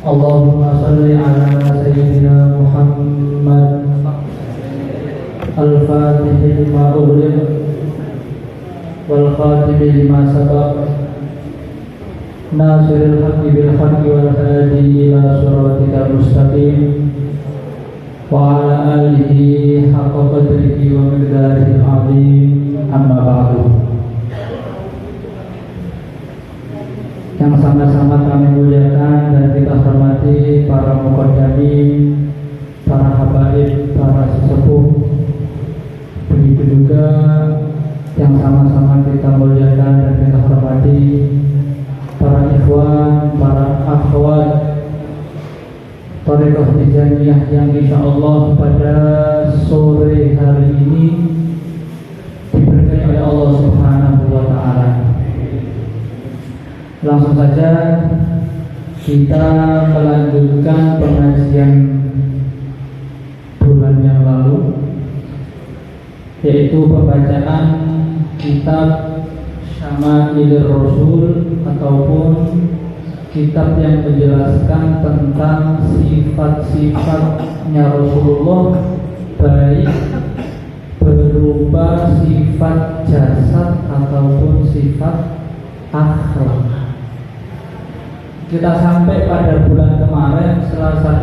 Allahumma salli ala sayyidina Muhammad al-Fatih lima ughliq wal khatim lima sabaq nasiril haqqi bil haqqi wal hadi ila siratikal mustaqim wa ala alihi haqqa qadrihi wa miqdarihil azim. Amma ba'du. Yang sama-sama kami muliakan dan kita hormati para muqaddamin, para habaib, para sesepuh. Begitu juga yang sama-sama kita muliakan dan kita hormati para ikhwan, para akhwat Thariqah Tijaniyah yang insyaallah pada sore hari ini diberkahi oleh Allah Subhanahu wa taala. Langsung saja kita melanjutkan pengajian bulan yang lalu, yaitu pembacaan kitab Syama'ilur Rasul ataupun kitab yang menjelaskan tentang sifat-sifatnya Rasulullah, baik berupa sifat jasad ataupun sifat akhlak. Kita sampai pada bulan kemarin, Selasa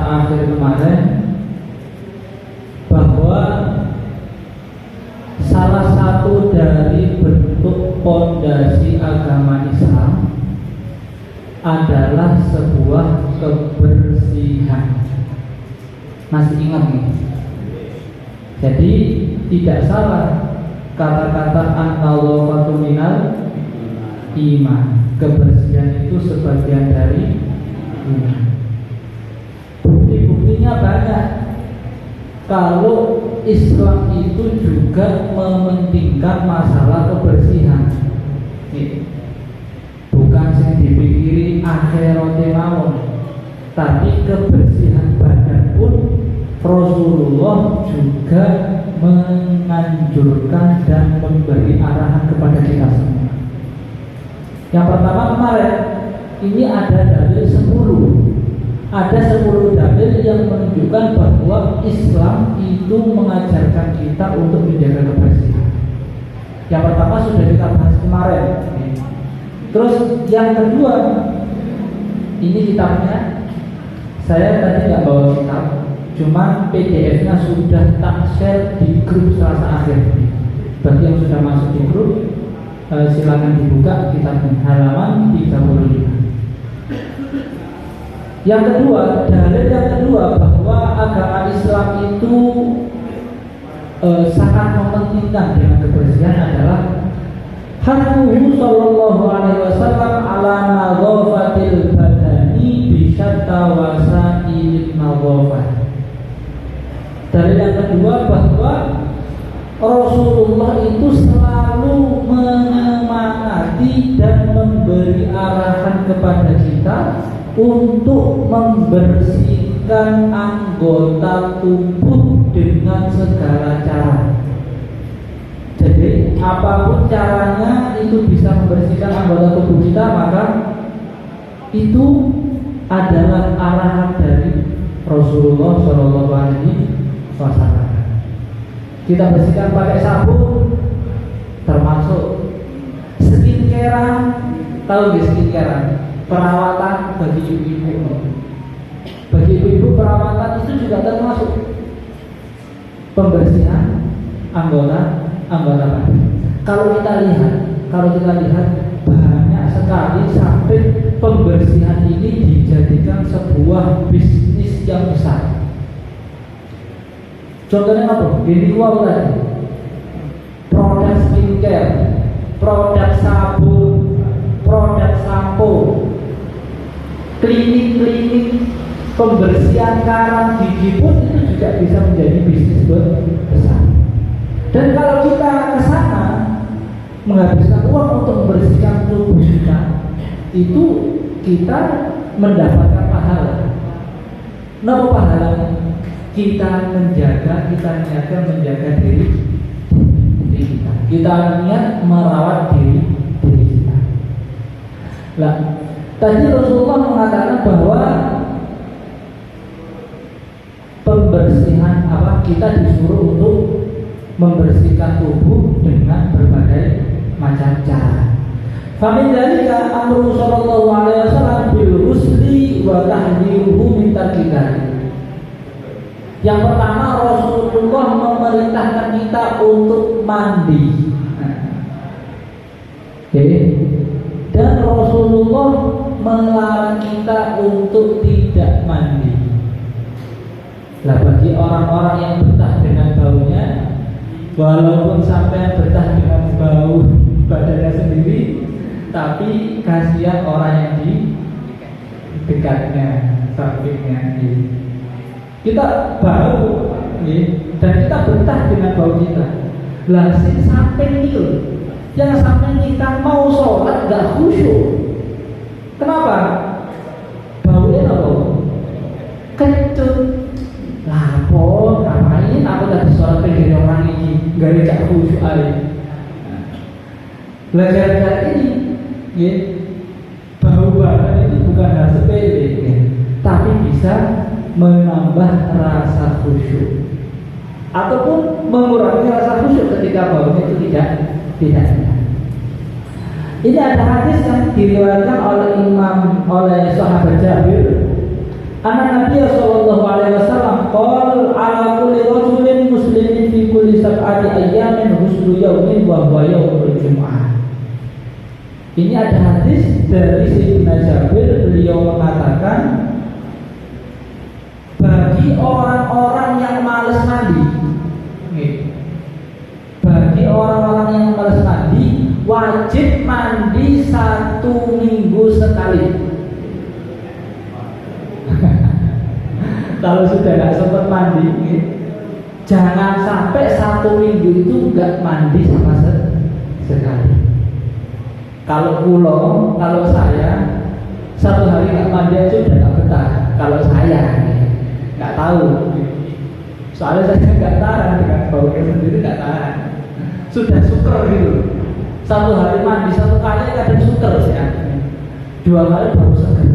akhir kemarin, bahwa salah satu dari bentuk pondasi agama Islam adalah sebuah kebersihan. Masih ingat nih? Jadi tidak salah kata-kata an-nadhafatu minal iman. Kebersihan itu sebagian dari iman. Bukti-buktinya banyak. Kalau Islam itu juga mementingkan masalah kebersihan. Bukan yang dipikiri akhirat mawon, tapi kebersihan badan pun Rasulullah juga menganjurkan dan memberi arahan kepada kita semua. Yang pertama kemarin, ini ada dalil 10. Ada 10 dalil yang menunjukkan bahwa Islam itu mengajarkan kita untuk menjaga kebersihan. Yang pertama sudah kita bahas kemarin. Terus yang kedua, ini kitabnya, saya tadi nggak bawa kitab, cuma PDF-nya sudah tak share di grup Selasa akhir. Bagi yang sudah masuk di grup, silakan dibuka kitabnya, halaman 35. Yang kedua, dalil yang kedua bahwa agama Islam itu sangat mementingkan dengan kebersihan adalah hadis sallallahu alaihi wasallam ala nadhafatil badani bi syatta wasail nadhafah. Dalil yang kedua bahwa Rasulullah itu selalu menyemangati dan memberi arahan kepada kita untuk membersihkan anggota tubuh dengan segala cara. Jadi apapun caranya itu bisa membersihkan anggota tubuh kita, maka itu adalah arahan dari Rasulullah Shallallahu Alaihi Wasallam. Kita bersihkan pakai sabun, termasuk skincare. Tahu nggak skincare? Perawatan bagi ibu-ibu. Bagi ibu-ibu perawatan itu juga termasuk pembersihan anggota badan. Kalau kita lihat banyak sekali sampai pembersihan ini dijadikan sebuah bisnis yang besar. Contohnya apa? Gini gua tadi, produk skincare, produk sabun, produk sampo, klinik-klinik pembersihan karang gigi pun itu juga bisa menjadi bisnis besar. Dan kalau kita ke sana menghabiskan uang untuk membersihkan tubuh kita, itu kita mendapatkan pahala. Kenapa pahalanya? Kita niatkan menjaga diri kita. Kita niat merawat diri kita. Lah, Tadi Rasulullah mengatakan bahwa pembersihan kita disuruh untuk membersihkan tubuh dengan berbagai macam cara. Famin dzalika amru sallallahu alaihi wasallam bil husli wa tahdiruhu min tarkidari. Yang pertama, Rasulullah memerintahkan kita untuk mandi. Dan Rasulullah melarang kita untuk tidak mandi. Lah bagi orang-orang yang betah dengan baunya, walaupun sampai betah dengan bau badannya sendiri, tapi kasihan orang yang di dekatnya, sampingnya. Kita bau, dan kita betah dengan bau kita. Lah sampai itu, yang sampai kita mau sholat gak khusyuk. Kenapa? Baunya apa? Kecut. Lapor, ngapain aku tadi sholat pengen orang ini gak khusyuk aja. Belajar ini, bau badan itu bukan hal sepele, tapi bisa menambah rasa khusyuk ataupun mengurangi rasa khusyuk ketika baunya itu tidak. Ini ada hadis yang diriwayatkan oleh sahabat Jabir. Anna Nabi sallallahu alaihi wasallam qol ala kulli rajulin muslimin fi kulli sab'ati ayyamin huslu yaumin wa huwa yaumul jumu'ah. Ini ada hadis dari Sayyidina Jabir, beliau mengatakan bagi orang-orang yang malas mandi, bagi orang-orang yang malas mandi wajib mandi 1 minggu sekali. Kalau sudah nggak sempat mandi, jangan sampai 1 minggu itu nggak mandi sama sekali. Kalau saya 1 hari nggak mandi aja udah nggak betah. Kalau saya nggak tahu, soalnya saya nggak tahan dengan baunya sendiri, nggak tahan. Sudah suker gitu. 1 hari mandi 1 kali kadang suker sih, 2 kali baru seger.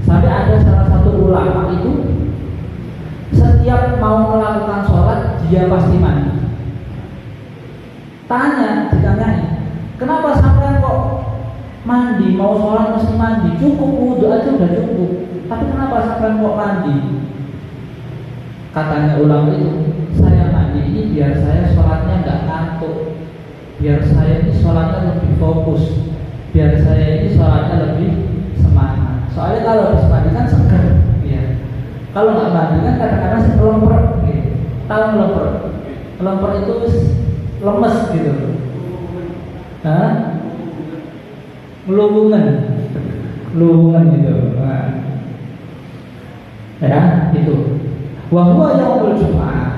Sampai ada salah satu ulama itu setiap mau melakukan sholat dia pasti mandi. Ditanyain, kenapa sampai kok mandi, mau sholat mesti mandi? Cukup wudhu aja udah cukup, tapi kenapa sampai kok mandi? Katanya ulama itu, saya mandi ini biar saya sholatnya nggak ngantuk, biar saya ini sholatnya lebih fokus, biar saya ini sholatnya lebih semangat. Soalnya kalau habis mandi kan seger, kalau nggak mandi kan kadang-kadang lemper, tahu lemper itu lemes gitu, melubungan gitu, ya itu. Wahwa yaumul jum'ah,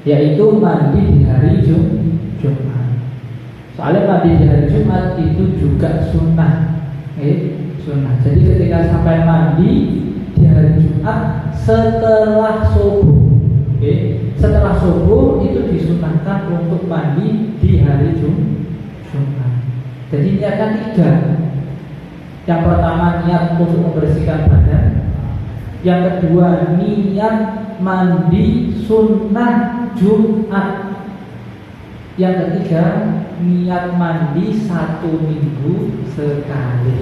yaitu mandi di hari Jumat. Soalnya mandi di hari Jumat itu juga sunnah, sunnah. Jadi ketika sampai mandi di hari Jumat setelah subuh, setelah subuh itu disunahkan untuk mandi di hari Jumat. Jadi niatkan 3. Yang pertama niat untuk membersihkan badan. Yang kedua niat mandi sunnah Jumat. Yang ketiga niat mandi 1 minggu sekali.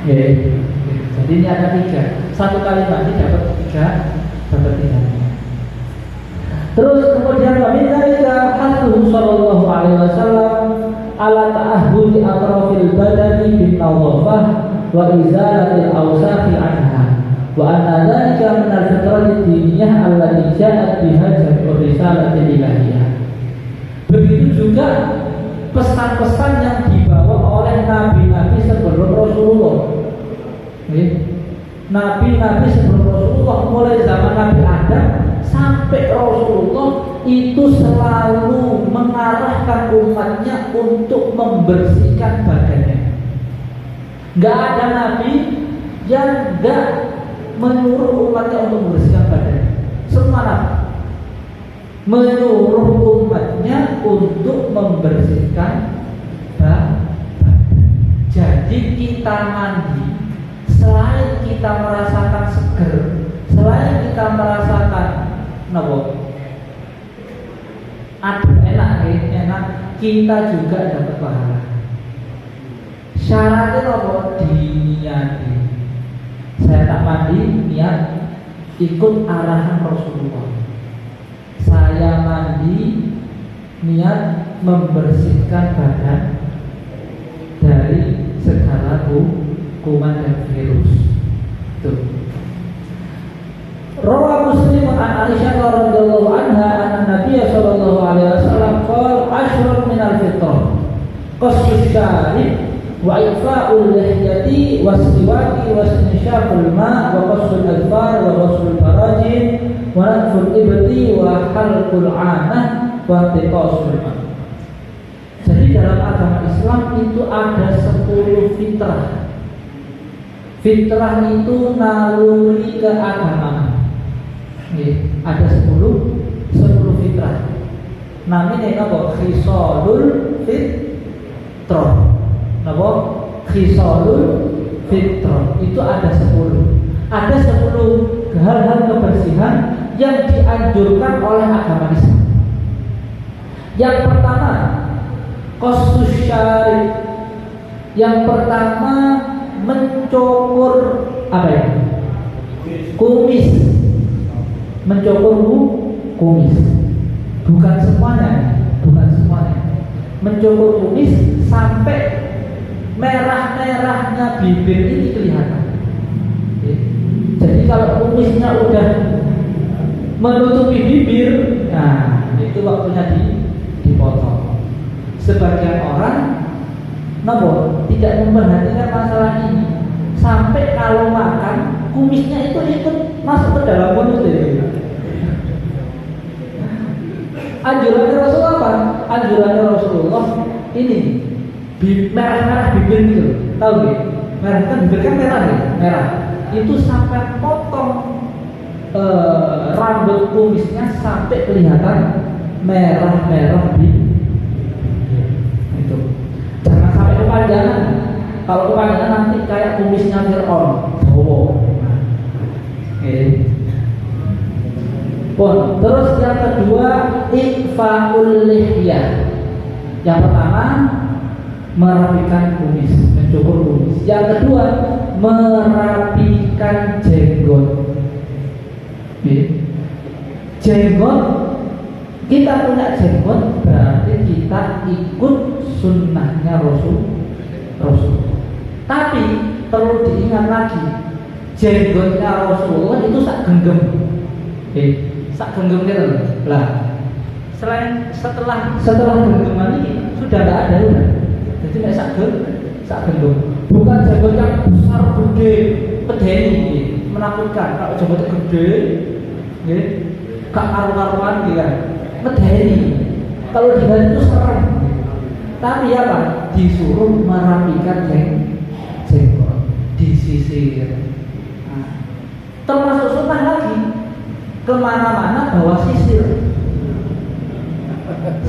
Jadi ini ada 3. 1 kali mandi dapat 3. Terus kemudian waminalika hadhu sallallahu alaihi wasallam ala ta'ahhudi atrafil badani bin nawafah wa izalatil awsaqi anha wa anna dhalika min al-fitrati diniyah allati ja'at biha jami'ur risalatil ilahiyah. Begitu juga pesan-pesan yang dibawa oleh nabi-nabi sebelum Rasulullah. Nabi-nabi sebelum Rasulullah, mulai zaman Nabi Adam sampai Rasulullah, itu selalu mengarahkan umatnya untuk membersihkan badannya. Gak ada nabi yang gak menyuruh umatnya untuk membersihkan badannya. Semua nabi menyuruh umatnya untuk membersihkan badan. Jadi kita mandi, selain kita merasakan seger, selain kita merasakan aduh enak, kita juga dapat pahala. Syaratnya diniati. Saya tak mandi, niat ikut arahan Rasulullah. Saya mandi, niat membersihkan badan dari segala kuman dan virus. Tuh. Rawa Muslim an Aisyah radhiyallahu anha anna Nabiy sallallahu alaihi wasallam qala ashrun min al-fitrah qasdus syarib wa ifa'ul lihyati was-siwaki wastinshaqul ma' wa qasdul adfar wa qasdul barajin wa nadful ibti wa halqul 'anah wa tiqasul ma'. Jadi dalam agama Islam itu ada 10 fitrah. Fitrah itu naluri keagamaan. Ada 10 fitrah. Namanya apa? Khisalul fitrah. Apa? Khisalul fitrah. Itu ada 10. Ada 10 hal-hal kebersihan yang dianjurkan oleh agama Islam. Yang pertama, qasdus syarib. Yang pertama mencukur apa ya? Kumis. Mencukur kumis. Bukan semuanya. Mencukur kumis sampai merah-merahnya bibir ini kelihatan. Jadi kalau kumisnya udah menutupi bibir, nah itu waktunya dipotong. Sebagian orang tidak memperhatikan masalah ini, sampai kalau makan kumisnya itu ikut masuk ke dalam mulut itu. Anjuran Rasulullah apa? Anjuran Rasulullah ini merah-merah bibir gitu, tahu nggak? Merah kan bibir kan merah ya, merah. Itu sampai potong rambut kumisnya sampai kelihatan merah-merah di itu. Jangan sampai kepanjangan. Kalau kepanjangan nanti kayak kumisnya Fir'aun. Terus yang kedua ifa'ul lihyah. Yang pertama merapikan kumis, mencukur kumis. Yang kedua merapikan jenggot. Jenggot, kita punya jenggot berarti kita ikut sunnahnya Rasul. Tapi perlu diingat lagi, jenggotnya Rasulullah itu sak genggam. Sak genggam gitu lah. Setelah genggaman ini sudah tidak ada udah. Jadi nek sak genggam. Bukan jenggot yang besar gede, pedeni, menakutkan. Kalau jenggot gede, gak karu-karuan gitu kan. Medeni. Kalau diganti itu serem. Tapi apa? Disuruh merapikan jenggot, disisir. Termasuk sunnah lagi, kemana-mana bawa sisir.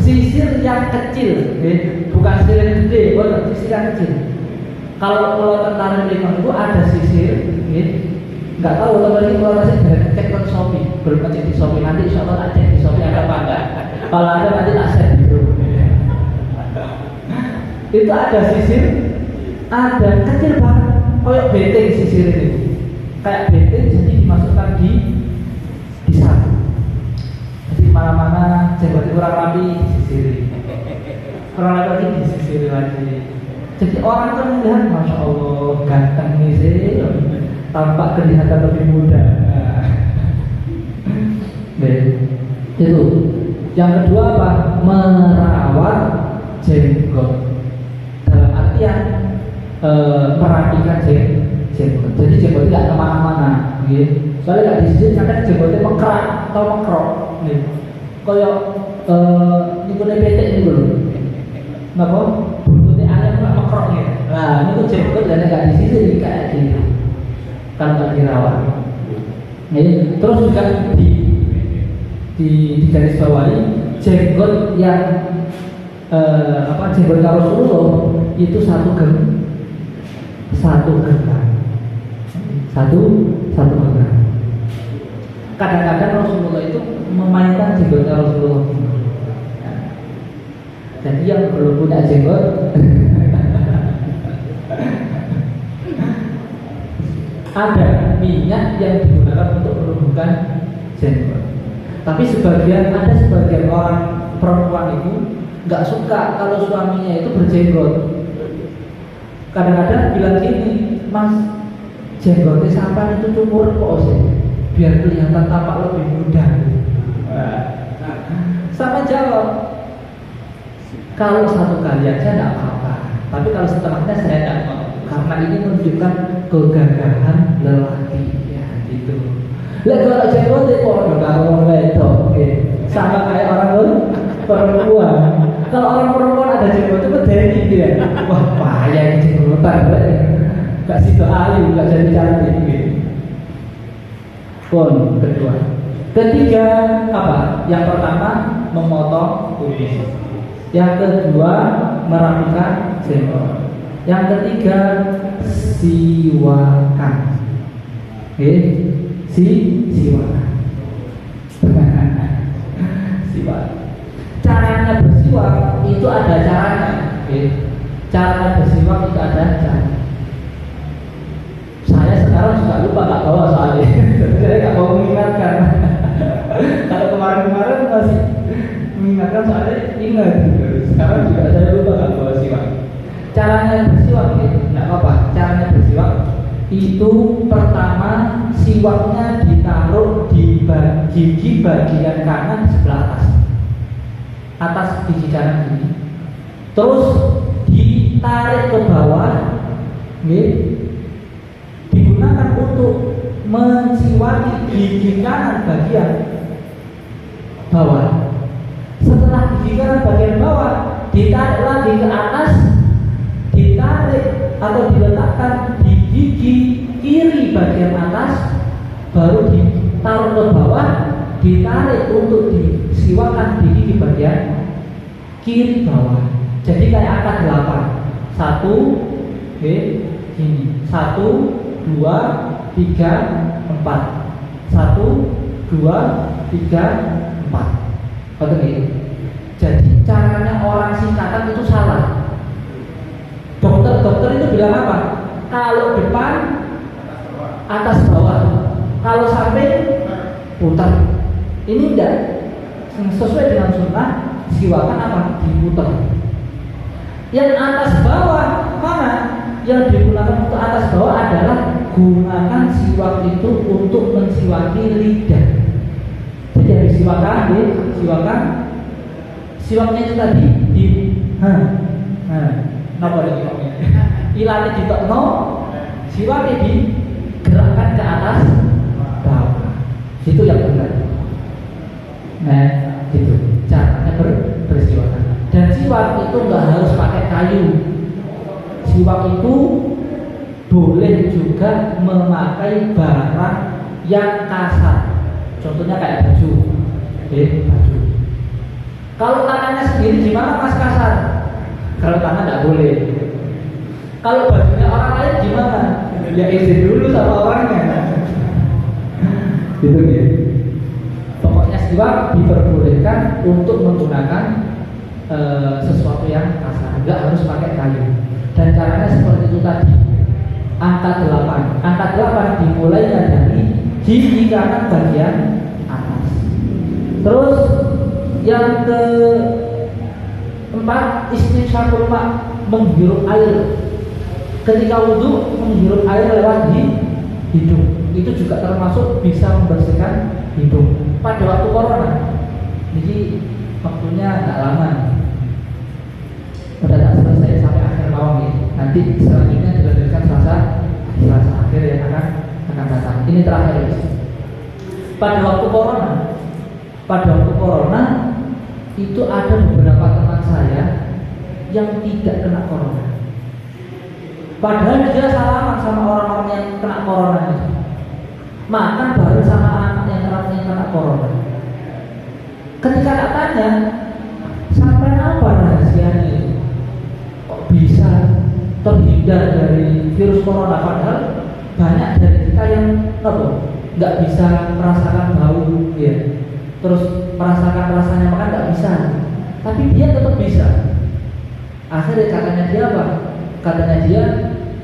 Sisir yang kecil, bukan sisir yang gede, sisir yang kecil. Kalau tentara di itu ada sisir, nggak tahu teman-teman kalau masih cek ke Shopee, belum cek di Shopee, nanti insya Allah tak cek di Shopee ada apa enggak. Kalau ada nanti tak share gitu. Itu ada sisir, ada kecil banget, kayak beteng sisir itu, kayak beteng jadi dimasukkan di saku. Jadi mana-mana jenggot kurang rapi disisiri, kurang rapi disisiri lagi. Jadi orang kan melihat, masya Allah ganteng nih sih, tampak kelihatan lebih muda. Itu. Yang kedua apa? Merawat jenggot. Dalam artian merapikan jenggot. Jadi jenggot tidak kemana-mana, gitu. Soalnya nggak disisir, kadang jenggotnya mengkerak atau mengkrok, gitu. Kayak ini kuda petek ini dulu. Napa? Buntutnya ayam nggak mengkrok gitu. Nah, ini tuh jenggot dan nggak disisir kayak gitu. Kan nggak dirawat. Terus juga di garis bawahi jenggot yang jenggot Rasulullah itu satu satu gerbang. Satu gerbang. Kadang-kadang Rasulullah itu memainkan jenggotnya Rasulullah. Jadi yang belum punya jenggot ada minyak yang digunakan untuk menumbuhkan jenggot. Tapi ada sebagian orang perempuan itu nggak suka kalau suaminya itu berjenggot. Kadang-kadang bilang gini, Mas, jenggotnya sampai itu cukur kok sih, biar kelihatan tampak lebih muda. Sama jawab, kalau satu kali aja nggak apa-apa, tapi kalau setelahnya saya nggak mau, karena ini menunjukkan kegagahan lelaki, ya gitu. Lah kalau jenggot itu orang kalau itu, sama kayak orang perempuan. Kalau orang perempuan ada jenggot itu berdiri dia, wah payah ini jenggotan, nggak situ ayu, nggak jadi cantik. Pun kedua, ketiga apa? Yang pertama memotong kumis. Yang kedua merapikan jenggot. Yang ketiga siwakan. Siwakan. Siwak. Caranya bersiwak itu ada caranya. Cara bersiwak itu ada caranya. Saya sekarang juga lupa nggak bawa soalnya. Saya nggak mau mengingatkan. Kalau kemarin-kemarin masih mengingatkan soalnya ingat. Sekarang juga saya lupa nggak bawa siwak. Caranya bersiwak nggak apa-apa. Caranya bersiwak itu pertama siwaknya ditaruh di gigi bagian kanan sebelah atas gigi kanan ini. Terus ditarik ke bawah, digunakan untuk mensiwaki gigi kanan bagian bawah. Setelah gigi kanan bagian bawah ditarik lagi ke atas, ditarik atau diletakkan di gigi kiri bagian atas, baru ditaruh ke bawah, ditarik untuk disiwakan di gigi bagian kiri bawah. Jadi kayak angka 8. 1, gini, 1, 2, 3, 4. 1, 2, 3, 4. Oke. Jadi caranya orang singkatan itu salah. Dokter itu bilang apa? Kalau depan atas bawah, kalau samping putar. Ini enggak sesuai dengan sunnah. Siwakan apa? Diputar. Yang atas bawah mana? Yang digunakan untuk atas bawah adalah gunakan siwak itu untuk mensiwaki lidah. Jadi habis siwaknya itu tadi napa iki? Ilate ditokno, siwake digerakkan ke atas bawah. Itu yang benar. Nah, itu caranya bersiwakan. Dan siwak itu nggak harus pakai kayu. Siwak itu boleh juga memakai barang yang kasar. Contohnya kayak baju, baju. Kalau tangannya sendiri gimana Mas kasar? Kalau tangan nggak boleh. Kalau bajunya orang lain gimana? Ya izin dulu sama orangnya. Gitu ya. Pokoknya siwak diperbolehkan untuk menggunakan sesuatu yang kasar, nggak harus pakai kayu. Dan caranya seperti itu tadi. Angka 8. Angka 8 dimulai dari gigi kanan bagian atas. Terus yang keempat, istinsyaqul ma, menghirup air. Ketika wudhu menghirup air lewat di hidung. Itu juga termasuk bisa membersihkan hidung. Pada waktu corona, jadi waktunya nggak lama. Udah tak selesai sampai akhir tahun ini. Nanti selanjutnya dilanjutkan Selasa akhir yang akan datang. Ini terakhir. Pada waktu corona itu ada beberapa teman saya yang tidak kena corona. Padahal dia salaman sama orang-orang yang kena corona itu. Makan bareng sama anak yang kena corona. Ketika tak tanya, sampai apa rahasianya itu? Kok bisa terhindar menghindar dari virus corona, padahal banyak dari kita yang nggak bisa merasakan bau, ya, terus merasakan rasanya makan nggak bisa, tapi dia tetap bisa. Akhirnya katanya dia apa? Katanya dia,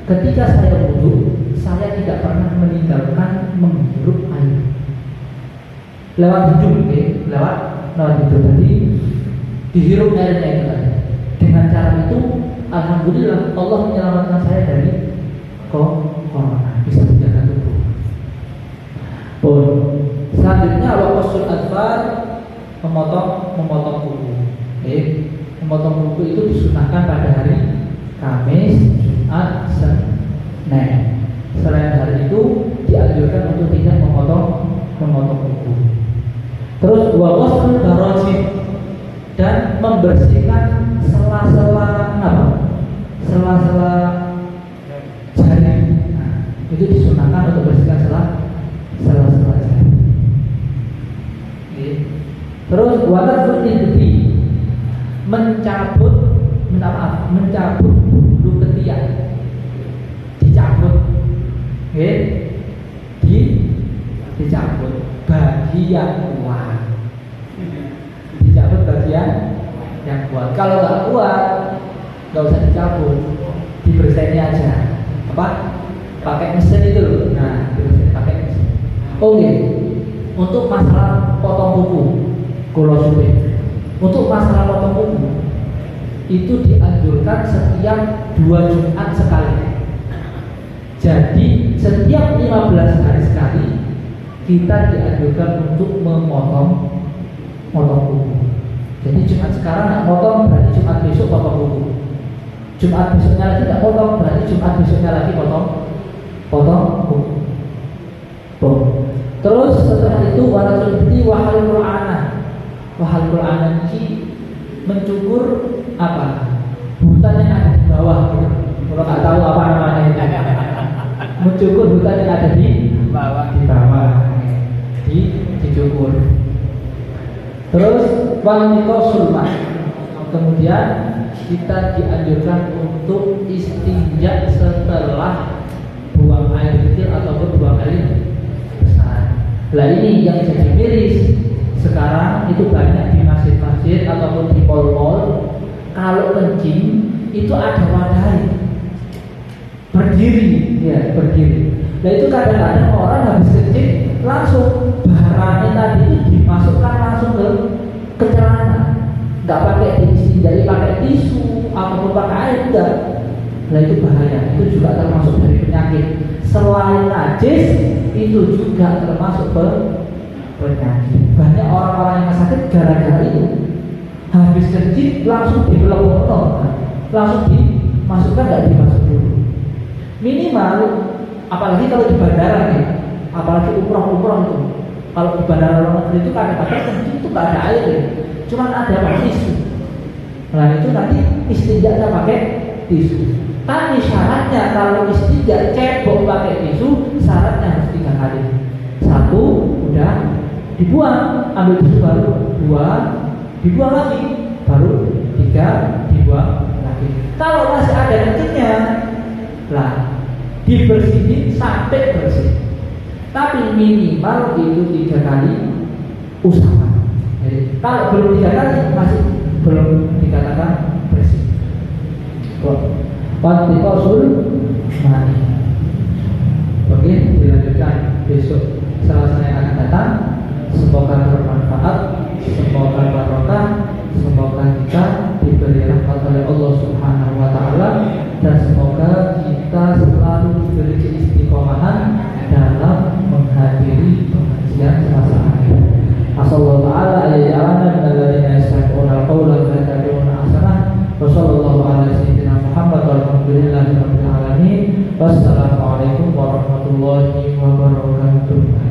ketika saya wudhu, saya tidak pernah meninggalkan menghirup air lewat hidung, lewat hidung. Jadi dihirup airnya itu tadi. Dengan cara itu, alhamdulillah Allah menyelamatkan saya dari corona, bisa menjaga tubuh. Selanjutnya waqasul adfar, memotong kuku. Memotong kuku itu disunahkan pada hari Kamis, Jumat, Senin. Selain hari itu dianjurkan untuk tidak memotong kuku. Terus waqasul barajim, dan membersihkan sela-sela sela-sela jari. Nah, itu disunahkan untuk bersihkan sela-sela jari. Terus watar putih, mencabut bulu ketiak, dicabut, dicabut bagian kuat, dicabut bagian yang kuat. Kalau nggak kuat, nggak usah dicabut, dibersihin aja. Pakai mesin itu loh. Nah, dibersihin pakai mesin. Oke. Untuk masalah potong kuku, untuk masalah potong kuku itu dianjurkan setiap 2 Jumat sekali. Jadi setiap 15 hari sekali kita dianjurkan untuk memotong kuku. Jadi Jumat sekarang nggak potong, berarti Jumat besok potong kuku. Jumat besoknya lagi nggak potong, berarti Jumat besoknya lagi potong kuku. Terus setelah itu walatul ibti wahal Qur'ana ini mencukur hutan yang ada di bawah. Kalau nggak tahu apa namanya itu, mencukur hutan yang ada di bawah, dicukur. Terus wanikosulmah, kemudian kita dianjurkan untuk istinja setelah buang air kecil ataupun buang air besar. Lah ini yang jadi miris sekarang itu banyak di masjid-masjid ataupun di mall-mall. Kalau kencing itu ada wadah berdiri. Nah itu kadang-kadang orang habis kencing langsung barangnya tadi itu dimasukkan langsung ke celana, nggak pakai diisi, jadi pakai tisu ataupun pakai air, enggak. Nah itu bahaya, itu juga termasuk dari penyakit. Selain najis, itu juga termasuk penyakit. Banyak orang-orang yang sakit gara-gara itu. Habis kencing langsung dibelok-belok, langsung dimasukkan, nggak dimasuk dulu. Minimal, apalagi kalau di bandara nih, apalagi umroh itu. Kalau di bandara luar negeri itu kadang-kadang kencing itu nggak ada air, cuman ada tisu. Nah itu nanti istinjanya pakai tisu. Tapi syaratnya kalau istinja cebok pakai tisu, syaratnya harus 3 kali. 1 udah dibuang, ambil tisu baru 2, dibuang lagi, baru 3, dibuang lagi. Kalau masih ada kencingnya, lah dibersihin sampai bersih. Tapi minimal itu 3 kali usaha. Jadi kalau belum 3 kali masih belum dikatakan bersih. Waqtiqasul mani. Oke, dilanjutkan besok Selasa yang akan datang. Semoga bermanfaat, semoga barokah, semoga kita diberi rahmat oleh Allah Subhanahu wa taala, dan semoga kita selalu diberi keistiqomahan dalam menghadiri pengajian Selasa akhir. Asallahu ta'ala ayya'alana minalladzina yastami'una al-qawla fayattabi'una ahsanah. Wa sallallahu ala sayyidina Muhammad walhamdulillahi rabbil alamin. Wassalamualaikum warahmatullahi wabarakatuh.